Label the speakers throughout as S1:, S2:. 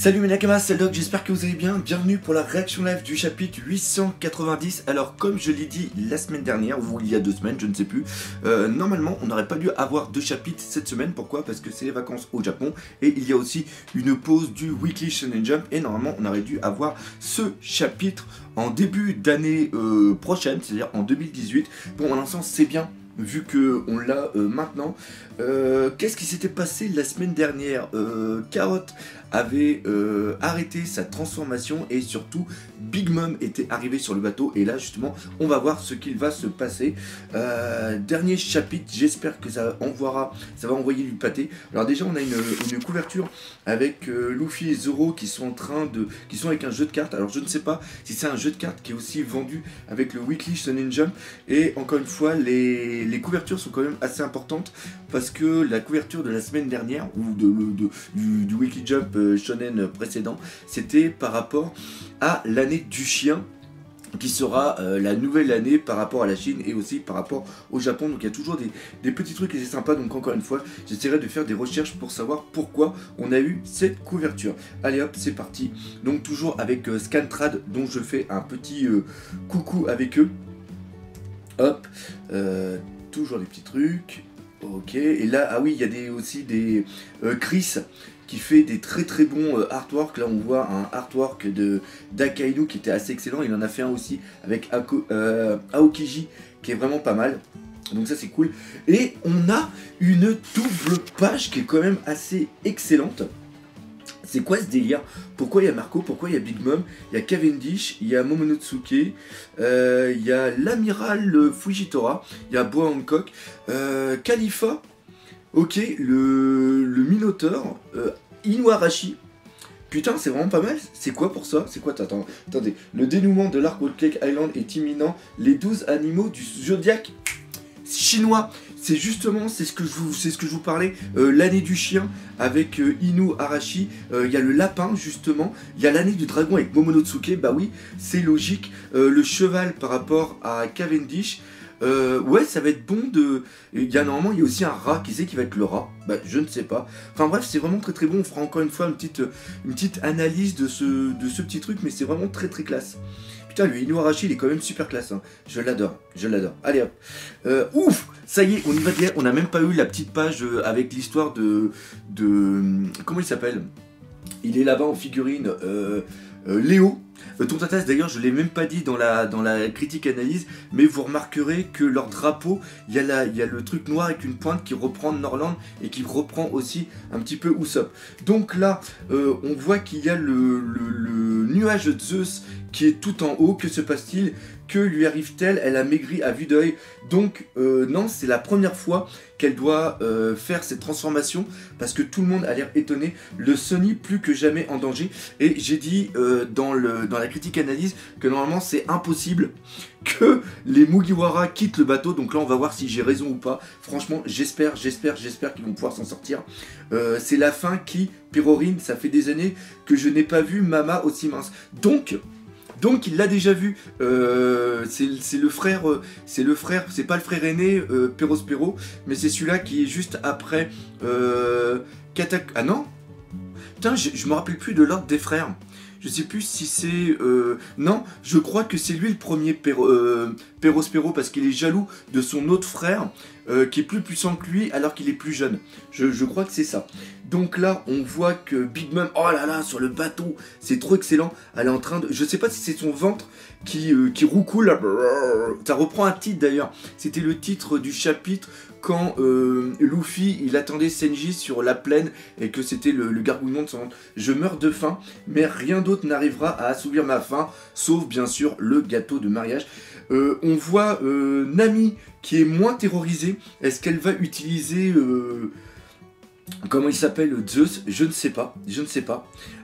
S1: Salut mes Nakamas, c'est le Doc, j'espère que vous allez bien. Bienvenue pour la réaction live du chapitre 890. Alors comme je l'ai dit la semaine dernière, ou il y a 2 semaines, je ne sais plus, normalement on n'aurait pas dû avoir 2 chapitres cette semaine. Pourquoi? Parce que c'est les vacances au Japon et il y a aussi une pause du Weekly Shonen Jump. Et normalement on aurait dû avoir ce chapitre en début d'année prochaine, c'est-à-dire en 2018. Bon, en l'instant c'est bien, vu qu'on l'a maintenant. Qu'est-ce qui s'était passé la semaine dernière? Carrot avait arrêté sa transformation et surtout Big Mom était arrivé sur le bateau, et là justement on va voir ce qu'il va se passer. Dernier chapitre, j'espère que ça va envoyer du pâté. Alors déjà on a une couverture avec Luffy et Zoro qui sont avec un jeu de cartes. Alors je ne sais pas si c'est un jeu de cartes qui est aussi vendu avec le Weekly Shonen Jump, et encore une fois les couvertures sont quand même assez importantes, parce que la couverture de la semaine dernière ou du Weekly Jump Shonen précédent, c'était par rapport à l'année du chien, qui sera la nouvelle année par rapport à la Chine et aussi par rapport au Japon. Donc il y a toujours des petits trucs et c'est sympa. Donc encore une fois, j'essaierai de faire des recherches pour savoir pourquoi on a eu cette couverture. Allez hop, c'est parti. Donc toujours avec Scantrad, dont je fais un petit coucou avec eux. Hop, toujours des petits trucs. Ok, et là, ah oui, il y a aussi des Chris qui fait des très très bons artworks. Là on voit un artwork d'Akainu qui était assez excellent. Il en a fait un aussi avec Aokiji qui est vraiment pas mal. Donc ça c'est cool. Et on a une double page qui est quand même assez excellente. C'est quoi ce délire? Pourquoi il y a Marco? Pourquoi il y a Big Mom? Il y a Cavendish, il y a Momonosuke, il y a l'amiral Fujitora, il y a Boa Hancock, Khalifa, ok, le Minotaur, Inuarashi. Putain, c'est vraiment pas mal. C'est quoi pour ça? C'est quoi? Attendez. Le dénouement de l'arc Whole Cake Island est imminent. Les 12 animaux du zodiaque chinois. C'est justement, c'est ce que je vous parlais, l'année du chien avec Inu Arashi, il y a le lapin justement, il y a l'année du dragon avec Momonosuke, bah oui, c'est logique, le cheval par rapport à Cavendish, ouais, ça va être bon de... Normalement, il y a aussi un rat, qui c'est qui va être le rat? Bah, je ne sais pas. Enfin bref, c'est vraiment très très bon, on fera encore une fois une petite analyse de ce petit truc, mais c'est vraiment très très classe. Putain, le Inuarashi, il est quand même super classe, hein. Je l'adore. Allez hop. Ouf, ça y est, on y va bien. On n'a même pas eu la petite page avec l'histoire de... Comment il s'appelle? Il est là-bas en figurine, Léo. Tontatas, d'ailleurs, je ne l'ai même pas dit dans la critique analyse, mais vous remarquerez que leur drapeau, il y a le truc noir avec une pointe qui reprend Norland et qui reprend aussi un petit peu Usopp. Donc là, on voit qu'il y a le nuage de Zeus qui est tout en haut. Que se passe-t-il? Que lui arrive-t-elle? Elle a maigri à vue d'œil. Donc non, c'est la première fois qu'elle doit faire cette transformation, parce que tout le monde a l'air étonné. Le Sunny plus que jamais en danger. Et j'ai dit dans la critique analyse que normalement c'est impossible que les Mugiwara quittent le bateau. Donc là on va voir si j'ai raison ou pas. Franchement j'espère qu'ils vont pouvoir s'en sortir. C'est la fin qui, Pirorine, ça fait des années que je n'ai pas vu Mama aussi mince. Donc il l'a déjà vu, c'est le frère, c'est pas le frère aîné, Perospero, mais c'est celui-là qui est juste après Ah non? Putain, je me rappelle plus de l'ordre des frères. Je sais plus si c'est... non, je crois que c'est lui le premier Perospero, parce qu'il est jaloux de son autre frère, qui est plus puissant que lui alors qu'il est plus jeune. Je crois que c'est ça. Donc là, on voit que Big Mom, oh là là, sur le bateau, c'est trop excellent. Elle est en train de... Je sais pas si c'est son ventre qui roucoule. Ça reprend un titre d'ailleurs. C'était le titre du chapitre quand Luffy, il attendait Senji sur la plaine et que c'était le gargouillement de son ventre. Je meurs de faim, mais rien d'autre n'arrivera à assouvir ma faim, sauf bien sûr le gâteau de mariage. On voit Nami qui est moins terrorisée. Est-ce qu'elle va utiliser... comment il s'appelle, Zeus? Je ne sais pas.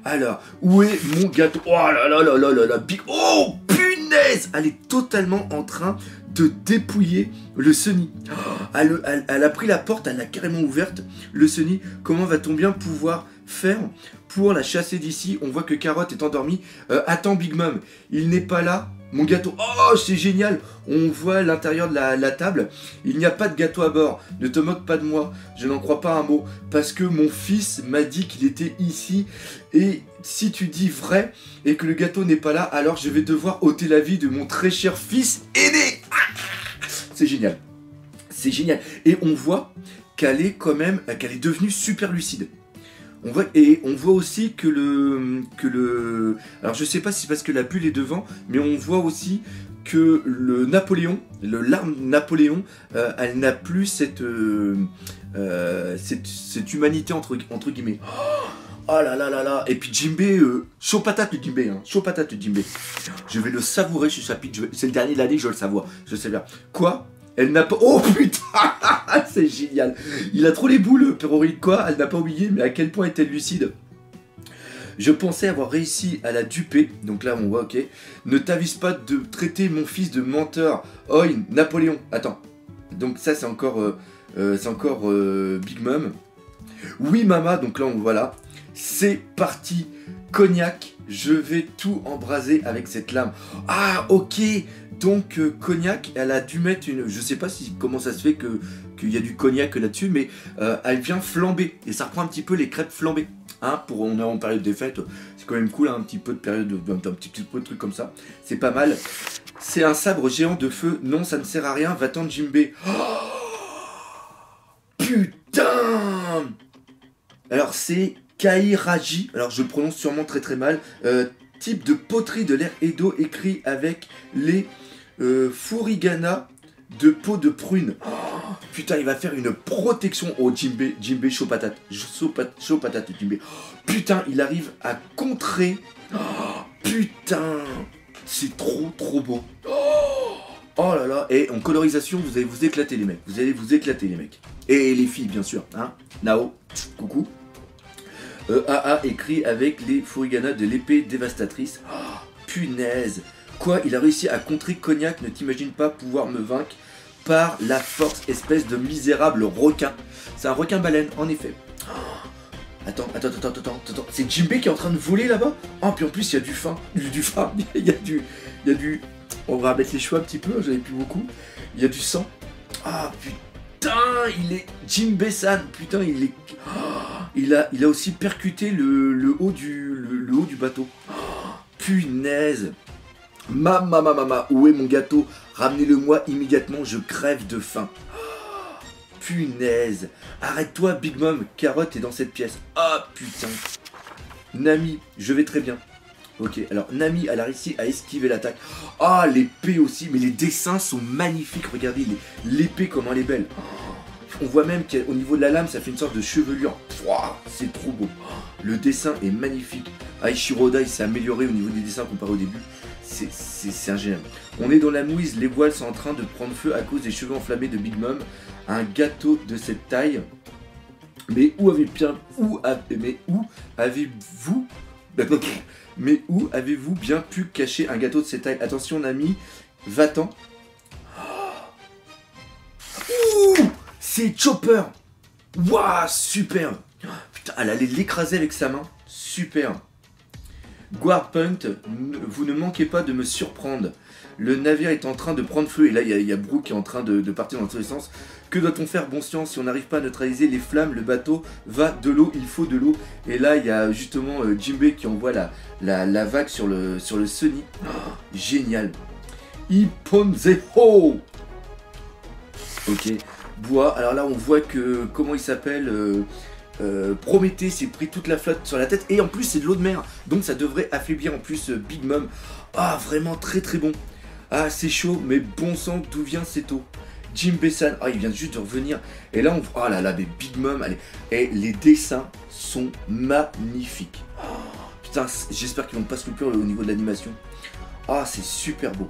S1: Alors, où est mon gâteau? Oh là là là là là là, Big... Oh, punaise! Elle est totalement en train de dépouiller le Sunny. Oh, elle a pris la porte, elle l'a carrément ouverte. Le Sunny, comment va-t-on bien pouvoir faire pour la chasser d'ici? On voit que Carotte est endormie. Attends Big Mom, il n'est pas là. Mon gâteau, oh c'est génial. On voit l'intérieur de la table. Il n'y a pas de gâteau à bord. Ne te moque pas de moi, je n'en crois pas un mot. Parce que mon fils m'a dit qu'il était ici. Et si tu dis vrai et que le gâteau n'est pas là, alors je vais devoir ôter la vie de mon très cher fils aîné. C'est génial. C'est génial. Et on voit qu'elle est quand même, qu'elle est devenue super lucide. On voit aussi que alors je sais pas si c'est parce que la bulle est devant, mais on voit aussi que le Napoléon, l'arme Napoléon, elle n'a plus cette humanité entre guillemets. Oh là là là là. Et puis Jinbei, chaud patate le Jinbei, hein. Chaud patate le Jinbei. Je vais le savourer ce chapitre, c'est le dernier de l'année, je le savoure, je sais bien. Quoi? Elle n'a pas... Oh putain. C'est génial. Il a trop les boules, Perrory. Quoi? Elle n'a pas oublié, mais à quel point est-elle lucide? Je pensais avoir réussi à la duper. Donc là, on voit, ok. Ne t'avise pas de traiter mon fils de menteur. Oi, Napoléon. Attends. Donc ça, c'est encore Big Mom. Oui, maman. Donc là, on voit là. C'est parti. Cognac. Je vais tout embraser avec cette lame. Ah, ok. Donc cognac, elle a dû mettre une... Je sais pas comment ça se fait qu'il y a du cognac là-dessus, mais elle vient flamber. Et ça reprend un petit peu les crêpes flambées. Hein, on est en période des fêtes, c'est quand même cool, hein, un petit peu de période, un petit peu de trucs comme ça. C'est pas mal. C'est un sabre géant de feu. Non, ça ne sert à rien. Va-t'en Jinbei. Oh, putain. Alors c'est Kairaji. Alors je le prononce sûrement très très mal. Type de poterie de l'ère Edo écrit avec les furigana de peau de prune. Oh, putain, il va faire une protection au Jinbei chaud patate. Chaud patate, Jinbei. Oh, putain, il arrive à contrer. Oh, putain, c'est trop beau. Oh là là, et en colorisation, vous allez vous éclater les mecs. Vous allez vous éclater les mecs. Et les filles, bien sûr. Hein. Nao, coucou. AA écrit avec les furigana de l'épée dévastatrice. Oh, punaise. Quoi, il a réussi à contrer Cognac, ne t'imagine pas pouvoir me vaincre par la force, espèce de misérable requin. C'est un requin-baleine, en effet. Oh, attends. C'est Jinbei qui est en train de voler là-bas? Oh, puis en plus, il y a du fin. Il y a du... On va mettre les cheveux un petit peu, j'en ai plus beaucoup. Il y a du sang. Ah, putain, il est... Jinbei-san, putain, il est... Oh, il a aussi percuté le haut du bateau. Oh, punaise. Mama, où est mon gâteau? Ramenez-le-moi immédiatement, je crève de faim. Oh, punaise. Arrête-toi, Big Mom, Carotte est dans cette pièce. Ah, putain. Nami, je vais très bien. Ok, alors Nami, elle a réussi à esquiver l'attaque. Ah, l'épée aussi, mais les dessins sont magnifiques, regardez, l'épée comment elle est belle. On voit même qu'au niveau de la lame, ça fait une sorte de chevelure. C'est trop beau. Le dessin est magnifique. Aishiro Oda, il s'est amélioré au niveau des dessins comparé au début. C'est ingénieux. On est dans la mouise, les voiles sont en train de prendre feu à cause des cheveux enflammés de Big Mom. Un gâteau de cette taille. Mais où avez-vous bien pu cacher un gâteau de cette taille? Attention, Nami, va-t'en. C'est Chopper. Waouh, super. Putain, elle allait l'écraser avec sa main. Super. Guardpunt, vous ne manquez pas de me surprendre. Le navire est en train de prendre feu. Et là, il y a Brooke qui est en train de partir dans tous les sens. Que doit-on faire, bon sang? Si on n'arrive pas à neutraliser les flammes, le bateau va de l'eau. Il faut de l'eau. Et là, il y a justement Jinbei qui envoie la vague sur le Sunny. Oh, génial. Ipponzeho. Ok. Bois. Alors là, on voit que... Comment il s'appelle Prométhée s'est pris toute la flotte sur la tête. Et en plus, c'est de l'eau de mer. Donc, ça devrait affaiblir en plus Big Mom. Ah, vraiment très très bon. Ah, c'est chaud, mais bon sang, d'où vient cette eau? Jinbei-san, ah, il vient juste de revenir. Et là, oh là là, mais Big Mom, allez. Et les dessins sont magnifiques. Oh, putain, j'espère qu'ils vont pas se couper au niveau de l'animation. Ah, c'est super beau.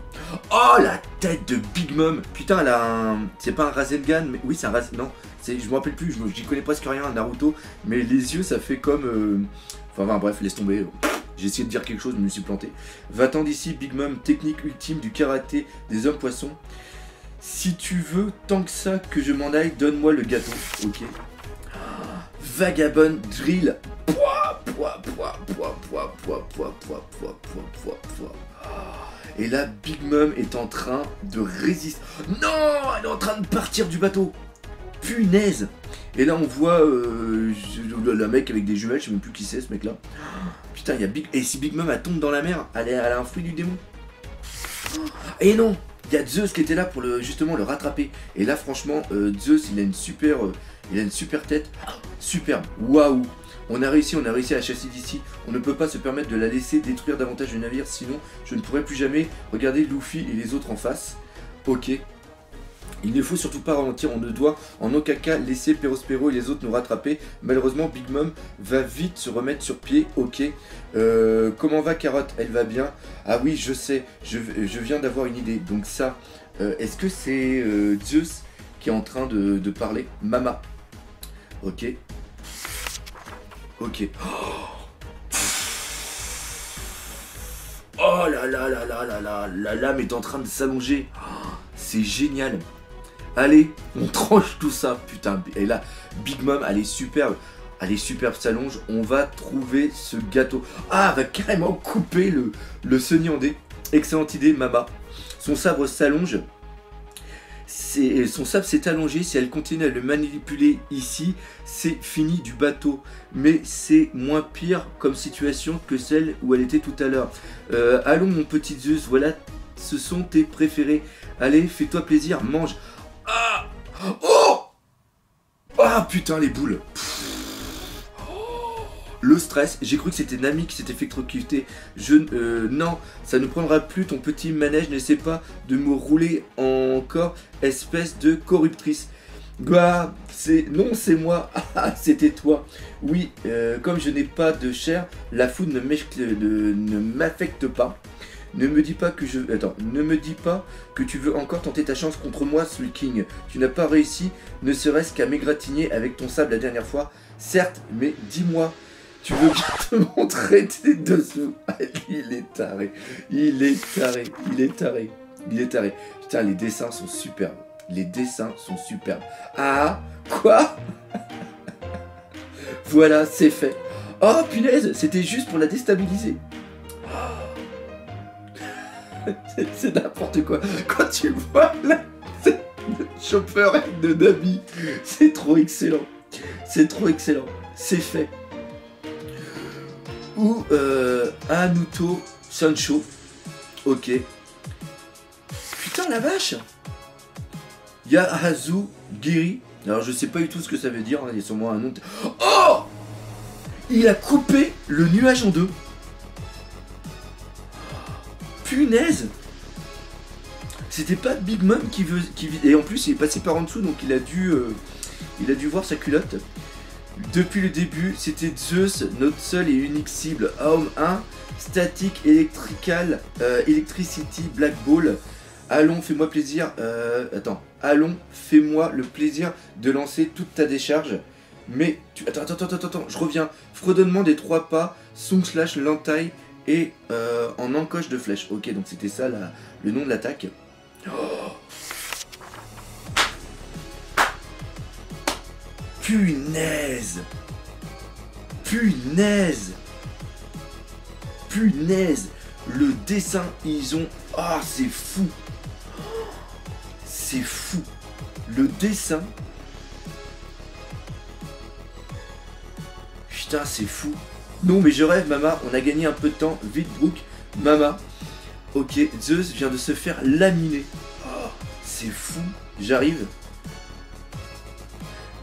S1: Oh, la tête de Big Mom. Putain, elle a un... C'est pas un Rasengan, mais... Oui, c'est un Rasengan. Non, je me rappelle plus, j'y connais presque rien, Naruto. Mais les yeux, ça fait comme... Enfin, bref, laisse tomber. J'ai essayé de dire quelque chose, mais je me suis planté. Va-t'en d'ici, Big Mom, technique ultime du karaté des hommes poissons. Si tu veux, tant que ça que je m'en aille, donne-moi le gâteau. Ok. Vagabond drill. Pouah, pouah. Et là, Big Mom est en train de résister. Non, elle est en train de partir du bateau. Punaise. Et là, on voit la mec avec des jumelles, je sais même plus qui c'est ce mec-là. Putain, il y a Big... Et si Big Mom, elle tombe dans la mer, elle a un fruit du démon. Et non, il y a Zeus qui était là pour justement le rattraper. Et là, franchement, Zeus, il a une super tête. Superbe. Waouh. On a réussi à la chasser d'ici. On ne peut pas se permettre de la laisser détruire davantage le navire, sinon je ne pourrai plus jamais regarder Luffy et les autres en face. Ok. Il ne faut surtout pas ralentir, on ne doit en aucun cas laisser Perospero et les autres nous rattraper. Malheureusement, Big Mom va vite se remettre sur pied. Ok. Comment va Carotte? Elle va bien. Ah oui, je sais, je viens d'avoir une idée. Donc ça, est-ce que c'est Zeus qui est en train de parler? Mama. Ok. Ok. Oh là là là là là là, la lame est en train de s'allonger. C'est génial. Allez, on tranche tout ça, putain. Et là, Big Mom, elle est superbe. Elle est superbe, s'allonge. On va trouver ce gâteau. Ah, elle va carrément couper le Senyandé. Excellente idée, Mama. Son sabre s'allonge. Son sabre s'est allongé. Si elle continue à le manipuler ici, c'est fini du bateau. Mais c'est moins pire comme situation que celle où elle était tout à l'heure. Allons, mon petit Zeus, voilà, ce sont tes préférés. Allez, fais-toi plaisir, mange. Ah! Oh! Ah, putain, les boules. Le stress, j'ai cru que c'était Nami qui s'était fait électrocuter. Non, ça ne prendra plus ton petit manège, n'essaie pas de me rouler encore, espèce de corruptrice. Bah, non, c'est moi. Ah, c'était toi. Oui, comme je n'ai pas de chair, la foudre ne m'affecte pas. Ne me dis pas que tu veux encore tenter ta chance contre moi, Soul King. Tu n'as pas réussi, ne serait-ce qu'à m'égratigner avec ton sable la dernière fois. Certes, mais dis-moi, tu veux bien te montrer tes dessous? Il est taré. Putain, les dessins sont superbes. Ah, quoi? Voilà, c'est fait. Oh, punaise, c'était juste pour la déstabiliser. C'est n'importe quoi. Quand tu vois là, le chopper de Nami, c'est trop excellent. C'est fait. Ou Anuto Sancho. Ok. Putain, la vache. Yahazu Giri. Alors je sais pas du tout ce que ça veut dire. Il y a sûrement un nom. Oh! Il a coupé le nuage en deux. Punaise! C'était pas Big Mom qui veut. Et en plus, il est passé par en dessous, donc il a dû voir sa culotte. Depuis le début, c'était Zeus, notre seule et unique cible. Homme 1, Static Electricity Black Ball. Allons, fais-moi plaisir. Allons, fais-moi le plaisir de lancer toute ta décharge. Mais. Attends, je reviens. Fredonnement des 3 pas, Song slash l'entaille. Et en encoche de flèche. Ok, donc c'était ça le nom de l'attaque. Oh, punaise! Le dessin, ils ont... Ah, c'est fou! Le dessin... Putain, c'est fou! Non, mais je rêve, Mama, on a gagné un peu de temps. Vite, Brooke, Mama. Ok, Zeus vient de se faire laminer. Oh, c'est fou, j'arrive.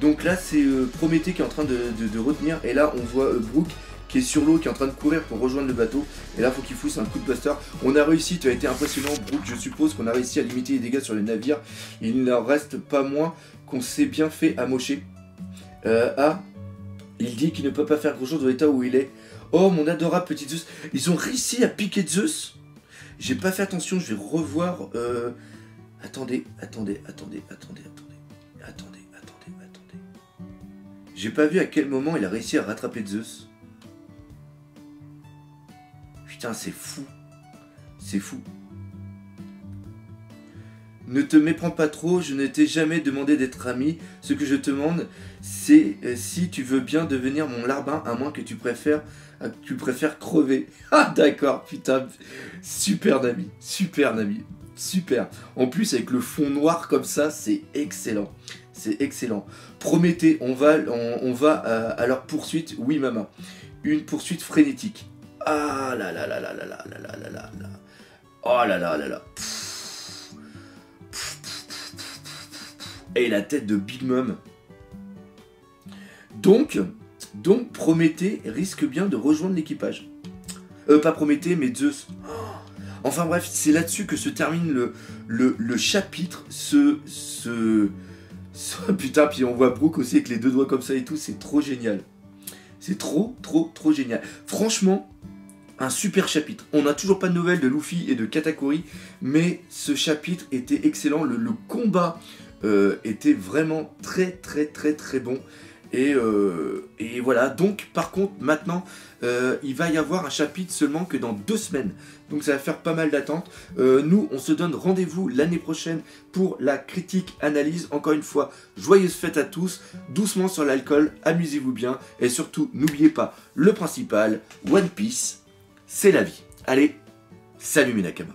S1: Donc là, c'est Prométhée qui est en train de retenir. Et là, on voit Brooke qui est sur l'eau, qui est en train de courir pour rejoindre le bateau. Et là, faut qu'il fousse un coup de buster. On a réussi, tu as été impressionnant, Brooke. Je suppose qu'on a réussi à limiter les dégâts sur les navires. Il n'en reste pas moins qu'on s'est bien fait amocher. Il dit qu'il ne peut pas faire grand chose dans l'état où il est. Oh, mon adorable petit Zeus. Ils ont réussi à piquer Zeus. J'ai pas fait attention, je vais revoir... Attendez. J'ai pas vu à quel moment il a réussi à rattraper Zeus. Putain, c'est fou. Ne te méprends pas trop, je ne t'ai jamais demandé d'être ami. Ce que je te demande, c'est si tu veux bien devenir mon larbin, à moins que tu préfères crever. Ah d'accord, putain, super Nami, super Nami, super. En plus avec le fond noir comme ça, c'est excellent. C'est excellent. Prométhée, on va à leur poursuite, oui maman. Une poursuite frénétique. Ah là là là là là là là là là là là. Oh là là là là. Et la tête de Big Mom. Donc Prométhée risque bien de rejoindre l'équipage. Pas Prométhée, mais Zeus. Enfin bref, c'est là-dessus que se termine le chapitre. Putain, puis on voit Brooke aussi avec les deux doigts comme ça et tout, c'est trop génial. C'est trop génial. Franchement, un super chapitre. On n'a toujours pas de nouvelles de Luffy et de Katakuri, mais ce chapitre était excellent. Le combat était vraiment très bon. Et voilà, donc par contre maintenant il va y avoir un chapitre seulement que dans 2 semaines, donc ça va faire pas mal d'attente. Nous on se donne rendez-vous l'année prochaine pour la critique analyse. Encore une fois, joyeuses fêtes à tous, doucement sur l'alcool, amusez-vous bien et surtout n'oubliez pas le principal, One Piece c'est la vie. Allez, salut mes Nakama.